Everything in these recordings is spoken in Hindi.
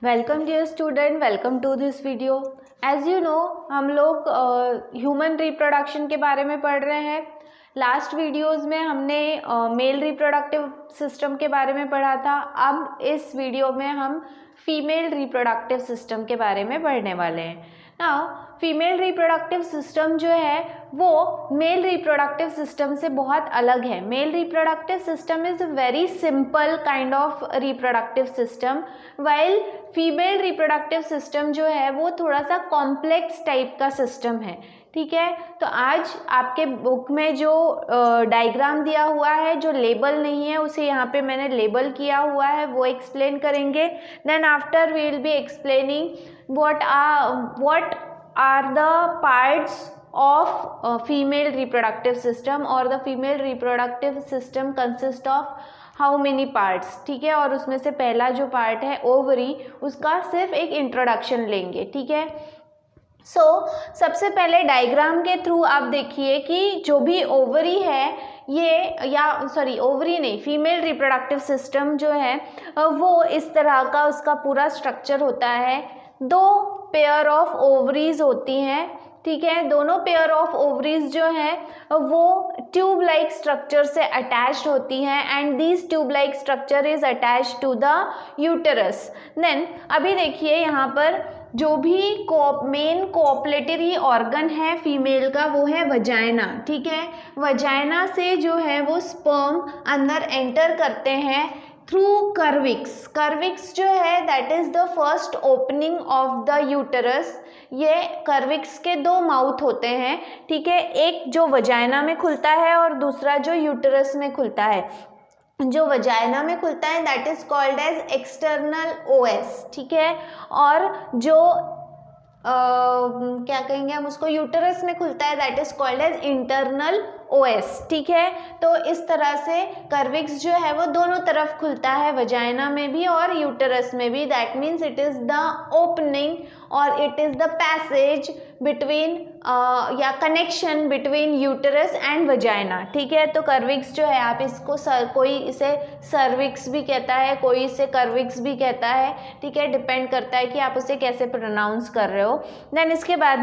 Welcome dear student, welcome to this video. As you know हम लोग ह्यूमन रिप्रोडक्शन के बारे में पढ़ रहे हैं। लास्ट वीडियोस में हमने मेल रिप्रोडक्टिव सिस्टम के बारे में पढ़ा था। अब इस वीडियो में हम फीमेल रिप्रोडक्टिव सिस्टम के बारे में पढ़ने वाले हैं। नाउ फीमेल रिप्रोडक्टिव सिस्टम जो है वो मेल रिप्रोडक्टिव सिस्टम से बहुत अलग है। Male reproductive system is a very simple kind of reproductive system, while female reproductive system जो है वो थोड़ा सा कॉम्प्लेक्स टाइप का सिस्टम है। ठीक है, तो आज आपके बुक में जो डायग्राम दिया हुआ है, जो लेबल नहीं है उसे यहाँ पे मैंने लेबल किया हुआ है, वो एक्सप्लेन करेंगे। Then after we will be explaining what are the parts of female reproductive system और the female reproductive system consist of how many parts। ठीक है, और उसमें से पहला जो पार्ट है ओवरी, उसका सिर्फ एक इंट्रोडक्शन लेंगे। ठीक है, सबसे पहले डायग्राम के थ्रू आप देखिए कि जो भी ओवरी है ये ओवरी नहीं, फीमेल रिप्रोडक्टिव सिस्टम जो है वो इस तरह का उसका पूरा स्ट्रक्चर होता है। दो पेयर ऑफ ओवरीज होती हैं। ठीक है, दोनों पेयर ऑफ ओवरीज जो हैं वो ट्यूब लाइक स्ट्रक्चर से अटैच्ड होती हैं and this tube like structure is attached to the uterus. Then अभी देखिए यहाँ पर जो भी मेन कोऑपलेटरी ऑर्गन है फीमेल का वो है वजाइना। ठीक है, वजाइना से जो है वो स्पर्म अंदर एंटर करते हैं थ्रू कर्विक्स। कर्विक्स जो है that is the first opening of the uterus. ये कर्विक्स के दो माउथ होते हैं। ठीक है, एक जो वजाइना में खुलता है और दूसरा जो यूटेरस में खुलता है। जो वजाइना में खुलता है that is called as external os. ठीक है, और जो क्या कहेंगे हम उसको, यूटेरस में खुलता है that is called as internal os. ठीक है, तो इस तरह से कर्विक्स जो है वो दोनों तरफ खुलता है, वजाइना में भी और यूटेरस में भी। That means it is the opening और it is the passage between या connection between uterus and vagina. ठीक है, तो कर्विक्स जो है आप इसको कोई इसे सर्विक्स भी कहता है, कोई इसे कर्विक्स भी कहता है। ठीक है, डिपेंड करता है कि आप उसे कैसे प्रोनाउंस कर रहे हो। देन इसके बाद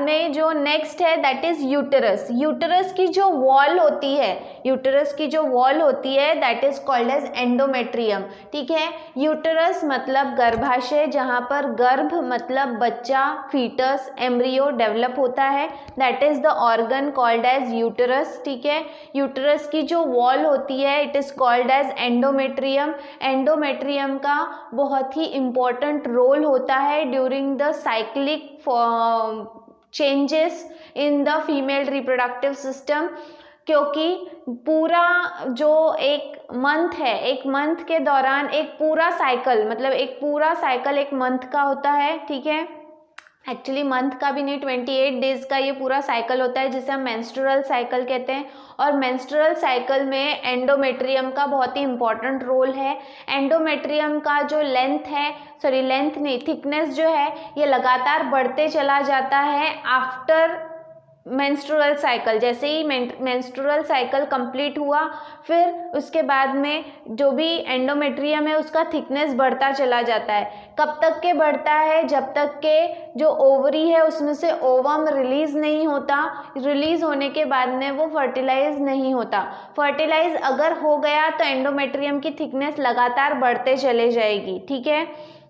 में जो नेक्स्ट है दैट इज यूटेरस। यूटेरस की जो वॉल होती है, यूटेरस की जो वॉल होती है that is called as endometrium. ठीक है, यूटेरस मतलब गर्भाशय, जहाँ पर गर्भ मतलब बच्चा, फीटस, एम्ब्रियो डेवलप होता है, that is the organ called as uterus. ठीक है, यूटेरस की जो वॉल होती है it is called as endometrium. Endometrium का बहुत ही इम्पॉर्टेंट रोल होता है during the cyclic changes in the female reproductive system, क्योंकि पूरा जो एक मंथ है, एक मंथ के दौरान एक पूरा साइकिल, मतलब एक पूरा साइकिल एक मंथ का होता है। ठीक है, एक्चुअली मंथ का भी नहीं, 28 डेज का ये पूरा साइकिल होता है जिसे हम मेंस्ट्रुअल साइकिल कहते हैं। और मेंस्ट्रुअल साइकिल में एंडोमेट्रियम का बहुत ही इंपॉर्टेंट रोल है। एंडोमेट्रियम का जो थिकनेस जो है ये लगातार बढ़ते चला जाता है आफ्टर मेंस्ट्रुअल साइकिल। जैसे ही मेंस्ट्रुअल साइकिल कंप्लीट हुआ फिर उसके बाद में जो भी एंडोमेट्रियम है उसका थिकनेस बढ़ता चला जाता है। कब तक के बढ़ता है, जब तक के जो ओवरी है उसमें से ओवम रिलीज नहीं होता। रिलीज होने के बाद में वो फर्टिलाइज नहीं होता। फर्टिलाइज अगर हो गया तो एंडोमेट्रियम की थिकनेस लगातार बढ़ते चले जाएगी। ठीक है,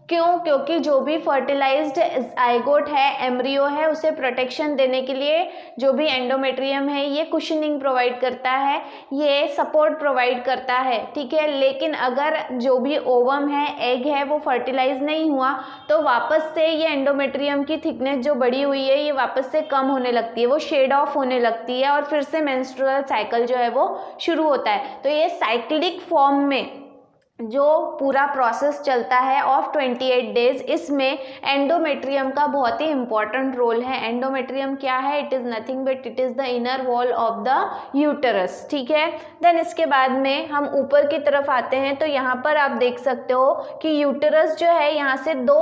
क्यों? क्योंकि जो भी फर्टिलाइज्ड जाइगोट है, एम्ब्रियो है, उसे प्रोटेक्शन देने के लिए जो भी एंडोमेट्रियम है ये कुशनिंग प्रोवाइड करता है, ये सपोर्ट प्रोवाइड करता है। ठीक है, लेकिन अगर जो भी ओवम है, एग है, वो फर्टिलाइज नहीं हुआ तो वापस से ये एंडोमेट्रियम की थिकनेस जो बढ़ी हुई है ये वापस से कम होने लगती है, वो शेड ऑफ होने लगती है और फिर से मेंस्ट्रुअल साइकिल जो है वो शुरू होता है। तो ये साइक्लिक फॉर्म में जो पूरा प्रोसेस चलता है ऑफ 28 डेज, इसमें एंडोमेट्रियम का बहुत ही इंपॉर्टेंट रोल है। एंडोमेट्रियम क्या है? It is nothing but it is the inner wall of the uterus. ठीक है, देन इसके बाद में हम ऊपर की तरफ आते हैं तो यहाँ पर आप देख सकते हो कि यूटेरस जो है यहाँ से दो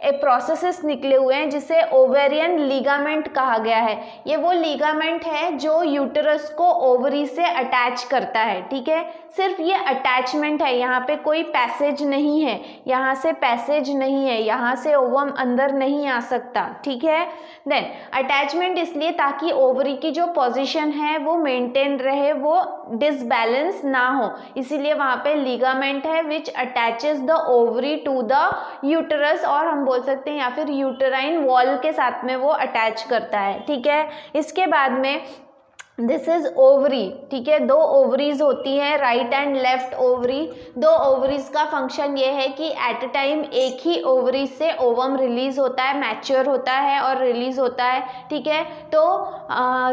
प्रोसेसेस निकले हुए हैं जिसे ओवेरियन लिगामेंट कहा गया है। ये वो लिगामेंट है जो यूटेरस को ओवरी से अटैच करता है, ठीक है। सिर्फ ये अटैचमेंट है, यहाँ पे कोई पैसेज नहीं है, यहाँ से पैसेज नहीं है, यहाँ से ओवम अंदर नहीं आ सकता, ठीक है। देन अटैचमेंट इसलिए ताकि ओवरी की जो पोजीशन है वो मेंटेन रहे, वो डिसबैलेंस ना हो, इसीलिए वहाँ पे लिगामेंट है which attaches the ovary to the uterus, और हम बोल सकते हैं या फिर यूटेराइन वॉल के साथ में वो अटैच करता है, ठीक है। इसके बाद में दिस इज ओवरी, ठीक है। 2 ओवरीज होती हैं, right and left ovary. 2 ovaries का फंक्शन ये है कि एट अ टाइम एक ही ओवरी से ओवम रिलीज होता है, मैच्योर होता है और रिलीज होता है, ठीक है। तो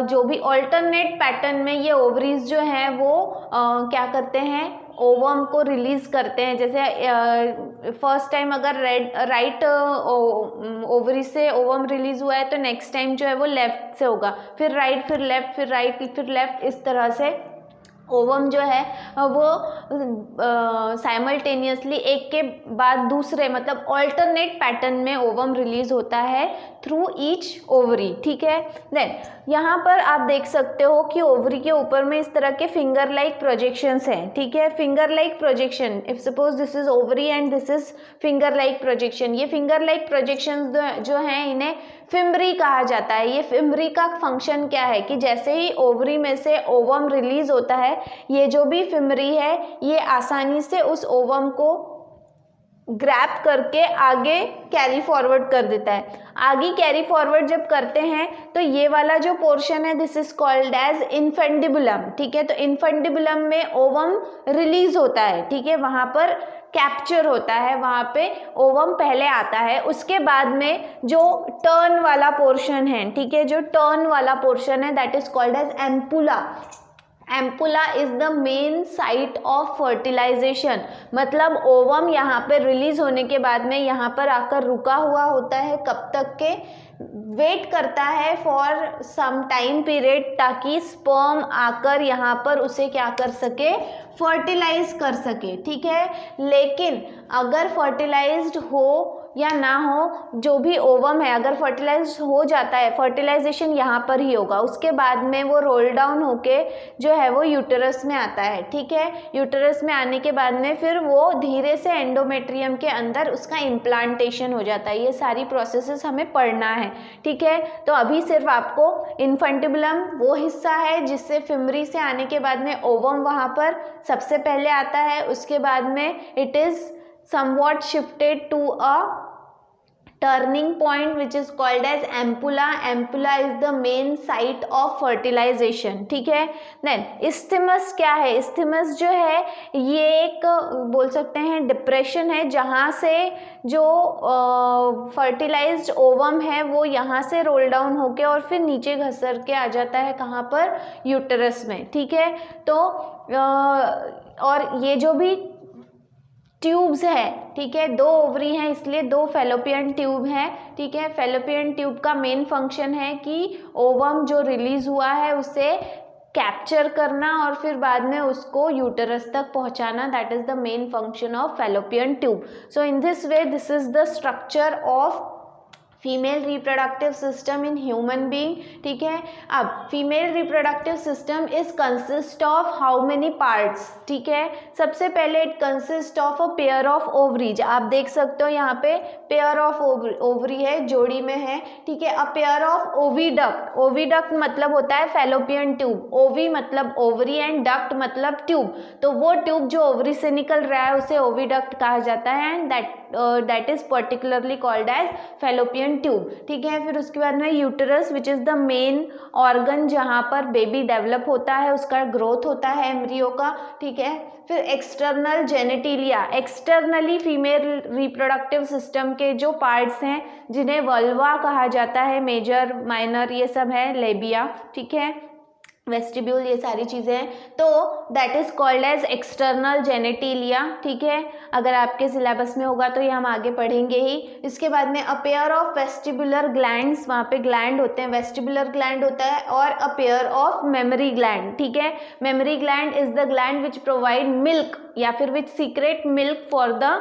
जो भी ऑल्टरनेट पैटर्न में ये ओवरीज जो हैं वो क्या करते हैं, ओवम को रिलीज करते हैं। जैसे फर्स्ट टाइम अगर राइट ओवरी से ओवम रिलीज हुआ है तो नेक्स्ट टाइम जो है वो लेफ्ट से होगा, फिर राइट, फिर लेफ्ट, फिर राइट, फिर लेफ्ट, इस तरह से ओवम जो है वो साइमल्टेनियसली एक के बाद दूसरे, मतलब ऑल्टरनेट पैटर्न में ओवम रिलीज होता है थ्रू ईच ओवरी, ठीक है। देन यहाँ पर आप देख सकते हो कि ओवरी के ऊपर में इस तरह के फिंगर लाइक प्रोजेक्शंस हैं, ठीक है। Finger like projection, if suppose this is ovary and this is finger like projection, ये फिंगर लाइक प्रोजेक्शंस जो हैं इन्हें फिम्बरी कहा जाता है। ये फिम्बरी का फंक्शन क्या है कि जैसे ही ओवरी में से ओवम रिलीज होता है, ये जो भी फिम्बरी है ये आसानी से उस ओवम को ग्रैब करके आगे कैरी फॉरवर्ड कर देता है। आगे कैरी फॉरवर्ड जब करते हैं तो ये वाला जो पोर्शन है this is called as infundibulum, ठीक है। तो इन्फेंडिबुलम में ओवम रिलीज होता है, ठीक है, वहाँ पर कैप्चर होता है, वहाँ पे ओवम पहले आता है। उसके बाद में जो टर्न वाला पोर्शन है, ठीक है, जो टर्न वाला पोर्शन है that is called as ampulla. Ampulla is the main site of fertilization, मतलब ओवम यहाँ पे रिलीज होने के बाद में यहाँ पर आकर रुका हुआ होता है, कब तक के, वेट करता है फॉर सम टाइम पीरियड, ताकि स्पर्म आकर यहाँ पर उसे क्या कर सके, फर्टिलाइज कर सके, ठीक है। लेकिन अगर फर्टिलाइज्ड हो या ना हो, जो भी ओवम है अगर फर्टिलाइज हो जाता है, फर्टिलाइजेशन यहाँ पर ही होगा, उसके बाद में वो रोल डाउन होके जो है वो यूटेरस में आता है, ठीक है। यूटेरस में आने के बाद में फिर वो धीरे से एंडोमेट्रियम के अंदर उसका इम्प्लांटेशन हो जाता है। ये सारी प्रोसेसेस हमें पढ़ना है, ठीक है। तो अभी सिर्फ आपको इन्फेंटिबुलम वो हिस्सा है जिससे फिम्बरी से आने के बाद में ओवम वहाँ पर सबसे पहले आता है, उसके बाद में it is somewhat shifted to a turning point which is called as ampulla. Ampulla is the main site of fertilization, ठीक है। Then isthmus क्या है, isthmus जो है ये एक बोल सकते हैं डिप्रेशन है जहाँ से जो फर्टिलाइज्ड ओवम है वो यहाँ से रोल डाउन होके और फिर नीचे घसर के आ जाता है, कहाँ पर, यूटेरस में, ठीक है। तो और ये जो भी ट्यूब्स है, ठीक है, 2 ओवरी हैं इसलिए 2 फेलोपियन ट्यूब हैं, ठीक है। फेलोपियन ट्यूब का मेन फंक्शन है कि ओवम जो रिलीज हुआ है उसे कैप्चर करना और फिर बाद में उसको यूटेरस तक पहुंचाना, that is the main function of fallopian tube. So in this way this is the structure of female reproductive system in human being, ठीक है। अब female reproductive system is consist of how many parts, ठीक है। सबसे पहले it consist of a pair of ovaries, आप देख सकते हो यहाँ पे पेयर ऑफ ओवरी है, जोड़ी में है, ठीक है। अ पेयर ऑफ ओविडक्ट, ओविडक्ट मतलब होता है फेलोपियन ट्यूब, ओवी मतलब ओवरी एंड डक्ट मतलब ट्यूब, तो वो ट्यूब जो ओवरी से निकल रहा है उसे ओविडक्ट कहा जाता है and that is particularly called as fallopian tube, ठीक है। फिर उसके बाद में uterus which is the main organ जहाँ पर बेबी डेवलप होता है, उसका ग्रोथ होता है एम्ब्रियो का, ठीक है। फिर external genitalia, externally female reproductive system के जो पार्ट्स हैं जिन्हें वल्वा कहा जाता है, मेजर माइनर ये सब है, लेबिया, ठीक है, वेस्टिब्यूल, ये सारी चीज़ें हैं, तो that is called as external genitalia, ठीक है। अगर आपके सिलेबस में होगा तो ये हम आगे पढ़ेंगे ही। इसके बाद में अ पेयर ऑफ वेस्टिबुलर ग्लैंड्स, वहाँ पे ग्लैंड होते हैं, वेस्टिबुलर ग्लैंड होता है, और a pair of mammary gland, ठीक है। Mammary gland is the gland which provide milk या फिर which secrete milk for the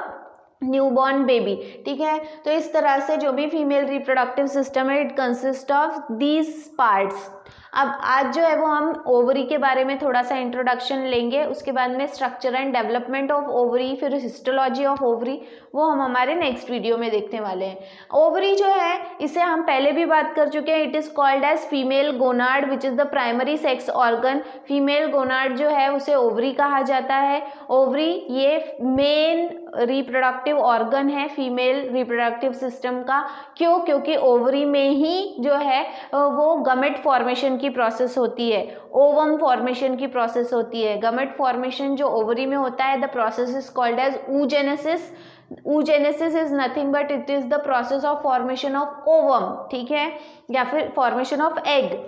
newborn baby, ठीक है। तो इस तरह से जो भी फीमेल रिप्रोडक्टिव सिस्टम है it consist of these parts. अब आज जो है वो हम ओवरी के बारे में थोड़ा सा इंट्रोडक्शन लेंगे, उसके बाद में structure and development of ovary, फिर हिस्टोलॉजी ऑफ ओवरी, वो हम हमारे नेक्स्ट वीडियो में देखने वाले हैं। ओवरी जो है इसे हम पहले भी बात कर चुके हैं, it is called as female gonad which is the primary sex organ. Female gonad जो है उसे ओवरी कहा जाता है। ओवरी ये मेन रिप्रोडक्टिव ऑर्गन है फीमेल रिप्रोडक्टिव सिस्टम का। क्यों? क्योंकि ओवरी में ही जो है वो गमेट फॉर्मेशन की प्रोसेस होती है, ओवम फॉर्मेशन की प्रोसेस होती है। गमेट फॉर्मेशन जो ओवरी में होता है, the process is called as oogenesis। oogenesis is nothing but it is the process of formation of ovum, ठीक है, या फिर formation of egg.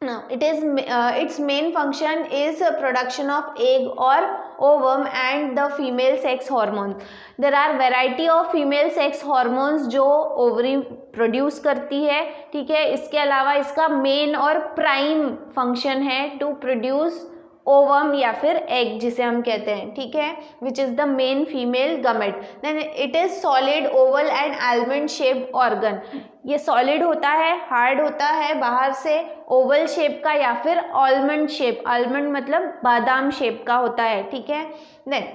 Now, its main function is production of egg or ovum and the female sex hormones. There are variety of female sex hormones जो ओवरी प्रोड्यूस करती है, ठीक है। इसके अलावा इसका मेन और प्राइम फंक्शन है टू प्रोड्यूस ओवम या फिर एग जिसे हम कहते हैं, ठीक है, which is the main female gamete. Then it is solid oval and almond shaped organ. ये सॉलिड होता है, हार्ड होता है बाहर से, ओवल शेप का या फिर आलमंड शेप, आलमंड मतलब बादाम शेप का होता है, ठीक है। देन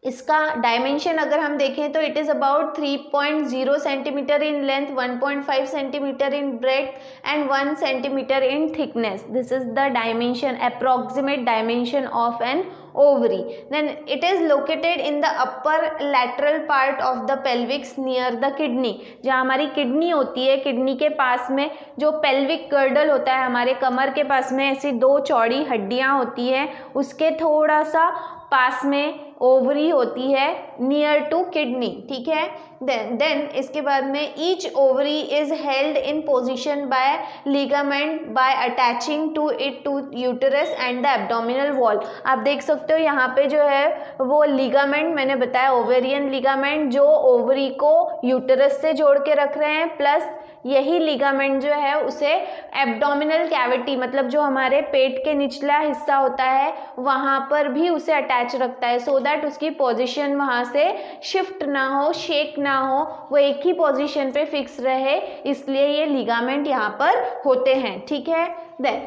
इसका डायमेंशन अगर हम देखें तो it is about 3.0 centimetre in length, 1.5 centimetre in breadth and 1 centimetre in thickness. This is the dimension, approximate dimension of an ovary. Then it is located in the upper lateral part of the pelvis near the kidney. जहाँ हमारी किडनी होती है, किडनी के पास में जो पेल्विक गर्डल होता है, हमारे कमर के पास में ऐसी दो चौड़ी हड्डियाँ होती है, उसके थोड़ा सा पास में ओवरी होती है, नियर टू किडनी, ठीक है। देन इसके बाद में each ovary is held in position by ligament by attaching to it to uterus and the abdominal wall. आप देख सकते हो यहाँ पे जो है वो लिगामेंट मैंने बताया, ओवेरियन लिगामेंट जो ओवरी को यूटरस से जोड़ के रख रहे हैं, प्लस यही लिगामेंट जो है उसे एब्डोमिनल कैविटी मतलब जो हमारे पेट के निचला हिस्सा होता है वहाँ पर भी उसे अटैच रखता है, सो दैट उसकी पोजीशन वहाँ से शिफ्ट ना हो, शेक ना हो, वो एक ही पोजीशन पे फिक्स रहे, इसलिए ये लिगामेंट यहाँ पर होते हैं, ठीक है। Then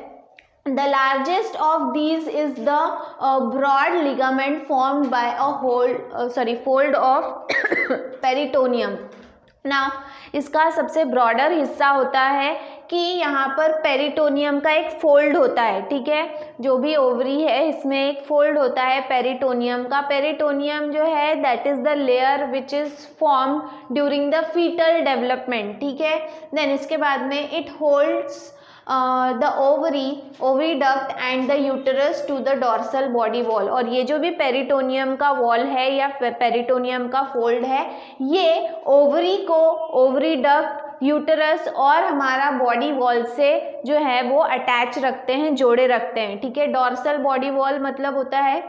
the largest of these is the broad ligament formed by a fold of peritoneum. Now इसका सबसे ब्रॉडर हिस्सा होता है कि यहाँ पर पेरिटोनियम का एक फोल्ड होता है, ठीक है। जो भी ओवरी है इसमें एक फोल्ड होता है पेरिटोनियम का। पेरिटोनियम जो है that is the layer which is form during the foetal development, ठीक है। देन इसके बाद में it holds the ovary duct and the uterus to the dorsal body wall. और ये जो भी पेरिटोनियम का वॉल है या पेरिटोनियम का फोल्ड है, ये ओवरी को ओवरी डक्ट, यूटरस और हमारा बॉडी वॉल से जो है वो अटैच रखते हैं, जोड़े रखते हैं, ठीक है। डॉर्सल बॉडी वॉल मतलब होता है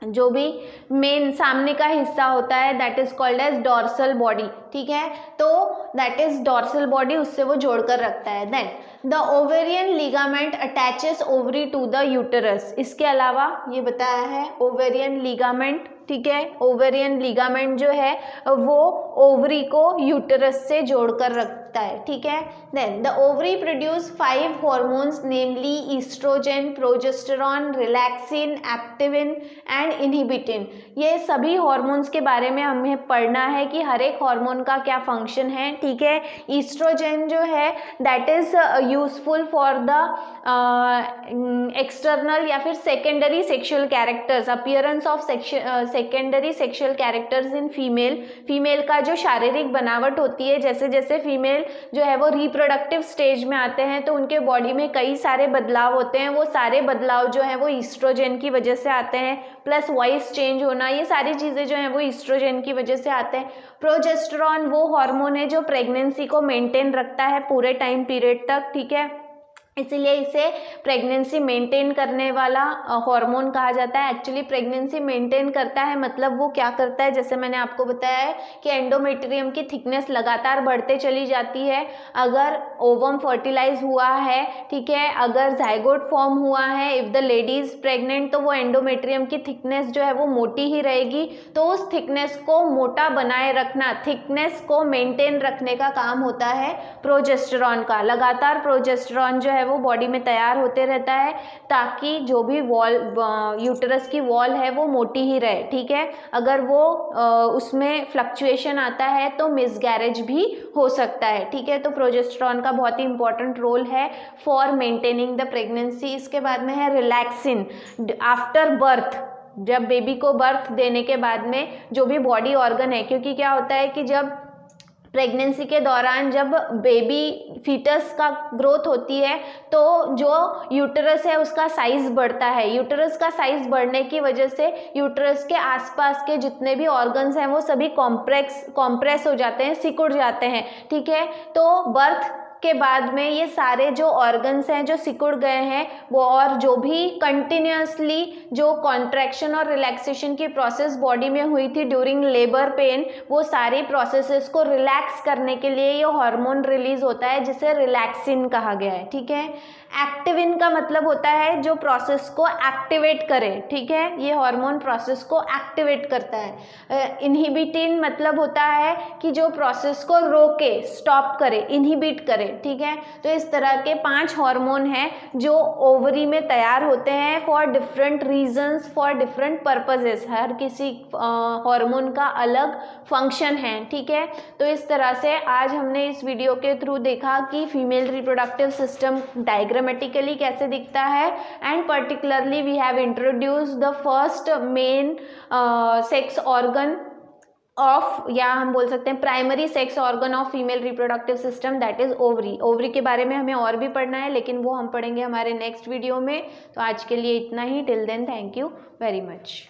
जो भी मेन सामने का हिस्सा होता है that is called as dorsal body, ठीक है। तो दैट इज डॉर्सल बॉडी, उससे वो जोड़कर रखता है। Then the ovarian ligament attaches ovary to the uterus. इसके अलावा ये बताया है ओवेरियन लिगामेंट, ठीक है। ओवेरियन लिगामेंट जो है वो ओवरी को यूटरस से जोड़कर रखता है, ठीक है। Then the ovary produce 5 hormones namely oestrogen, progesterone, relaxin, activin and inhibitin. ये सभी हॉर्मोन्स के बारे में हमें पढ़ना है कि हर एक हार्मोन का क्या फंक्शन है, ठीक है। ईस्ट्रोजन जो है that is useful for the external या फिर secondary sexual characters, appearance of secondary sexual characters in female का जो शारीरिक बनावट होती है, जैसे जैसे फीमेल जो है वो रिप्रोडक्टिव स्टेज में आते हैं तो उनके बॉडी में कई सारे बदलाव होते हैं, वो सारे बदलाव जो हैं वो ईस्ट्रोजन की वजह से आते हैं, प्लस वॉइस चेंज होना, ये सारी चीज़ें जो हैं वो ईस्ट्रोजन की वजह से आते हैं। प्रोजेस्टेरॉन वो हार्मोन है जो प्रेगनेंसी को मेंटेन रखता है पूरे टाइम पीरियड तक, ठीक है। इसीलिए इसे प्रेगनेंसी मेंटेन करने वाला हार्मोन कहा जाता है। एक्चुअली प्रेगनेंसी मेंटेन करता है मतलब वो क्या करता है, जैसे मैंने आपको बताया है कि एंडोमेट्रियम की थिकनेस लगातार बढ़ते चली जाती है। अगर ओवम फर्टिलाइज हुआ है, ठीक है, अगर जाइगोट फॉर्म हुआ है, if the lady is pregnant, तो वो एंडोमेट्रियम की थिकनेस जो है वो मोटी ही रहेगी। तो उस थिकनेस को मोटा बनाए रखना, थिकनेस को मेंटेन रखने का काम होता है प्रोजेस्टेरॉन का। लगातार प्रोजेस्टेरॉन जो है वो बॉडी में तैयार होते रहता है ताकि जो भी वॉल, यूटरस की वॉल है वो मोटी ही रहे, ठीक है। अगर वो उसमें फ्लक्चुएशन आता है तो मिसगैरेज भी हो सकता है, ठीक है। तो प्रोजेस्टेरॉन का बहुत ही इंपॉर्टेंट रोल है फॉर मेंटेनिंग द प्रेगनेंसी। इसके बाद में है रिलैक्सिन। आफ्टर बर्थ, जब बेबी को बर्थ देने के बाद में जो भी बॉडी ऑर्गन है, क्योंकि क्या होता है कि जब प्रेगनेंसी के दौरान जब बेबी फीटस का ग्रोथ होती है तो जो यूटरस है उसका साइज बढ़ता है। यूटरस का साइज बढ़ने की वजह से यूटरस के आसपास के जितने भी ऑर्गन्स हैं वो सभी कॉम्प्रेस हो जाते हैं, सिकुड़ जाते हैं, ठीक है। तो बर्थ के बाद में ये सारे जो ऑर्गन्स हैं जो सिकुड़ गए हैं वो, और जो भी कंटिन्यूसली जो कॉन्ट्रैक्शन और रिलैक्सेशन की प्रोसेस बॉडी में हुई थी ड्यूरिंग लेबर पेन, वो सारी प्रोसेसेस को रिलैक्स करने के लिए ये हार्मोन रिलीज होता है जिसे रिलैक्सिन कहा गया है, ठीक है। एक्टिविन का मतलब होता है जो प्रोसेस को एक्टिवेट करे, ठीक है, ये हार्मोन प्रोसेस को एक्टिवेट करता है। इनहिबिटिन मतलब होता है कि जो प्रोसेस को रोके, स्टॉप करे, इनहिबिट करे, ठीक है। तो इस तरह के 5 हार्मोन हैं जो ओवरी में तैयार होते हैं for different reasons, for different purposes. हर किसी हार्मोन का अलग फंक्शन है, ठीक है। तो इस तरह से आज हमने इस वीडियो के थ्रू देखा कि फीमेल रिप्रोडक्टिव सिस्टम डायग्रामेटिकली कैसे दिखता है, and particularly we have introduced the first main sex organ of, या हम बोल सकते हैं primary sex organ of female reproductive system, that is ovary. Ovary के बारे में हमें और भी पढ़ना है लेकिन वो हम पढ़ेंगे हमारे नेक्स्ट वीडियो में। तो आज के लिए इतना ही। Till then, thank you very much.